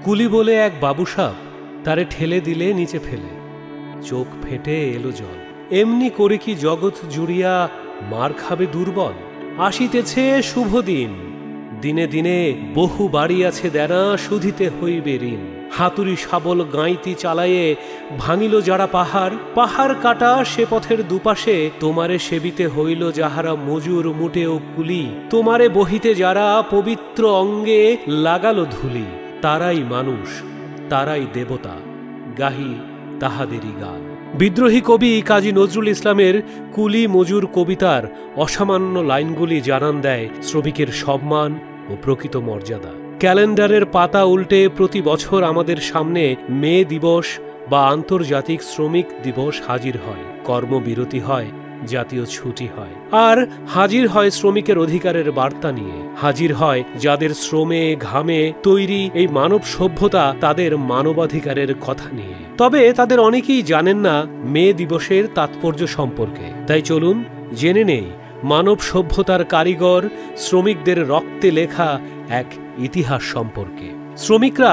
কুলি বলে এক বাবুসাপ তারে ঠেলে দিলে নিচে ফেলে, চোখ ফেটে এলো জল। এমনি করে কি জগৎ জুড়িয়া মার খাবে দুর্বল? আসিতেছে শুভ দিন, দিনে দিনে বহু বাড়ি আছে দেনা, শুধিতে হইবে ঋণ। হাতুড়ি শাবল গাঁইতি চালায়ে ভাঙিল যারা পাহাড়, পাহাড় কাটা সে পথের দুপাশে তোমারে সেবিতে হইল যাহারা মজুর মুটে ও কুলি। তোমারে বহিতে যারা পবিত্র অঙ্গে লাগালো ধুলি, তারাই মানুষ, তারাই দেবতা, গাহি তাহাদেরই গান। বিদ্রোহী কবি কাজী নজরুল ইসলামের কুলি মজুর কবিতার অসামান্য লাইনগুলি জানান দেয় শ্রমিকের সম্মান ও প্রকৃত মর্যাদা। ক্যালেন্ডারের পাতা উল্টে প্রতি বছর আমাদের সামনে মে দিবস বা আন্তর্জাতিক শ্রমিক দিবস হাজির হয়, কর্মবিরতি হয়, জাতীয় ছুটি হয়, আর হাজির হয় শ্রমিকের অধিকারের বার্তা নিয়ে। হাজির হয় যাদের শ্রমে ঘামে তৈরি এই মানব সভ্যতা, তাদের মানবাধিকারের কথা নিয়ে। তবে তাদের অনেকেই জানেন না মে দিবসের তাৎপর্য সম্পর্কে। তাই চলুন জেনে নেই মানব সভ্যতার কারিগর শ্রমিকদের রক্তে লেখা এক ইতিহাস সম্পর্কে। শ্রমিকরা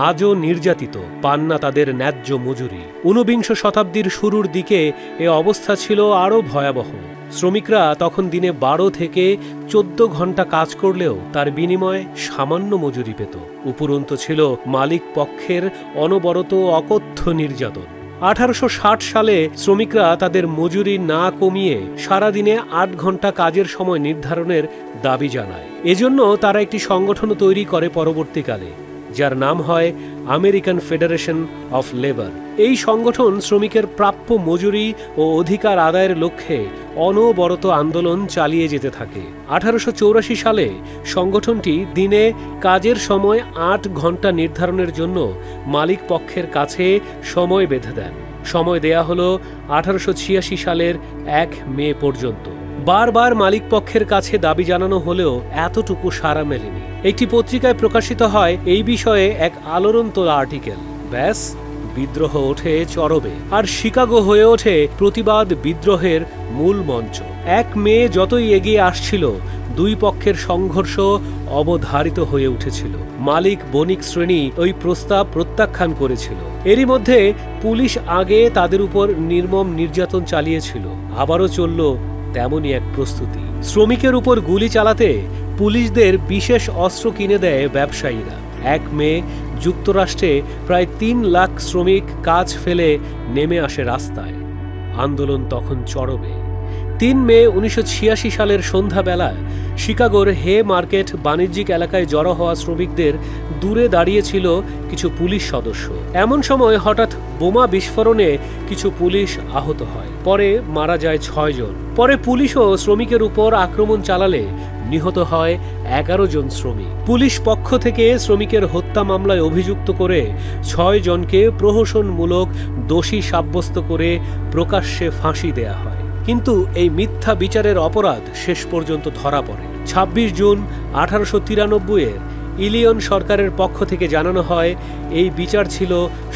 আজও নির্যাতিত, পান না তাদের ন্যায্য মজুরি। ঊনবিংশ শতাব্দীর শুরুর দিকে এ অবস্থা ছিল আরও ভয়াবহ। শ্রমিকরা তখন দিনে 12 থেকে 14 ঘন্টা কাজ করলেও তার বিনিময়ে সামান্য মজুরি পেত। উপরন্তু ছিল মালিক পক্ষের অনবরত অকথ্য নির্যাতন। 1860 সালে শ্রমিকরা তাদের মজুরি না কমিয়ে সারাদিনে 8 ঘন্টা কাজের সময় নির্ধারণের দাবি জানায়। এজন্য তারা একটি সংগঠন তৈরি করে পরবর্তীকালে, যার নাম হয় আমেরিকান ফেডারেশন অফ লেবার। এই সংগঠন শ্রমিকের প্রাপ্য মজুরি ও অধিকার আদায়ের লক্ষ্যে অনবরত আন্দোলন চালিয়ে যেতে থাকে। 1884 সালে সংগঠনটি দিনে কাজের সময় 8 ঘন্টা নির্ধারণের জন্য মালিক পক্ষের কাছে সময় বেঁধে দেন। সময় দেয়া হলো 1886 সালের 1 মে পর্যন্ত। বারবার মালিক পক্ষের কাছে দাবি জানানো হলেও এতটুকু সাড়া মেলেনি। একটি পত্রিকায় প্রকাশিত হয় এই বিষয়ে এক আলোড়ন তোলা আর্টিকেল। ব্যাস, বিদ্রোহ ওঠে চরবে, আর শিকাগো হয়ে ওঠে প্রতিবাদ বিদ্রোহের মূল মঞ্চ। 1 মে যতই এগিয়ে আসছিল, দুই পক্ষের সংঘর্ষ অবধারিত হয়ে উঠেছিল। মালিক বণিক শ্রেণী ওই প্রস্তাব প্রত্যাখ্যান করেছিল। এরই মধ্যে পুলিশ আগে তাদের উপর নির্মম নির্যাতন চালিয়েছিল। আবারও চলল তেমনই এক প্রস্তুতি। শ্রমিকের উপর গুলি চালাতে পুলিশদের বিশেষ অস্ত্র কিনে দেয় ব্যবসায়ীরা। 1 মে যুক্তরাষ্ট্রে প্রায় 3 লাখ শ্রমিক কাজ ফেলে নেমে আসে রাস্তায়। আন্দোলন তখন চরমে। 3 মে 1986 সালের সন্ধ্যাবেলায় শিকাগোর হে মার্কেট বাণিজ্যিক এলাকায় জড়ো হওয়া শ্রমিকদের দূরে দাঁড়িয়েছিল কিছু পুলিশ সদস্য। এমন সময় হঠাৎ বোমা বিস্ফোরণে কিছু পুলিশ আহত হয়। পরে মারা যায় 6 জন। পরে পুলিশও শ্রমিকের উপর আক্রমণ চালালে নিহত হয় 11 জন শ্রমিক। পুলিশ পক্ষ থেকে শ্রমিকের হত্যা মামলায় অভিযুক্ত করে 6 জনকে প্রহসনমূলক দোষী সাব্যস্ত করে প্রকাশ্যে ফাঁসি দেয়া হয়। কিন্তু এই মিথ্যা বিচারের অপরাধ শেষ পর্যন্ত ধরা পড়ে। 26 জুন 1893-এর ইলিয়ন সরকারের পক্ষ থেকে জানানো হয় এই বিচার ছিল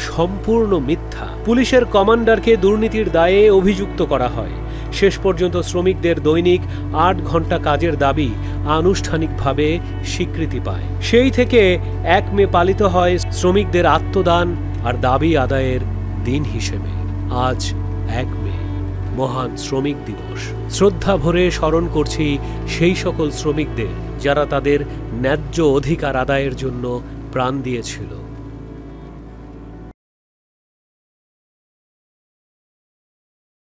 সম্পূর্ণ মিথ্যা। পুলিশের কমান্ডারকে দুর্নীতির দায়ে অভিযুক্ত করা হয়। শেষ পর্যন্ত শ্রমিকদের দৈনিক 8 ঘন্টা কাজের দাবি আনুষ্ঠানিকভাবে স্বীকৃতি পায়। সেই থেকে 1 মে পালিত হয় শ্রমিকদের আত্মদান আর দাবি আদায়ের দিন হিসেবে। আজ 1 মে, মহান শ্রমিক দিবস। শ্রদ্ধা ভরে স্মরণ করছি সেই সকল শ্রমিকদের যারা তাদের ন্যায্য অধিকার আদায়ের জন্য প্রাণ দিয়েছিল।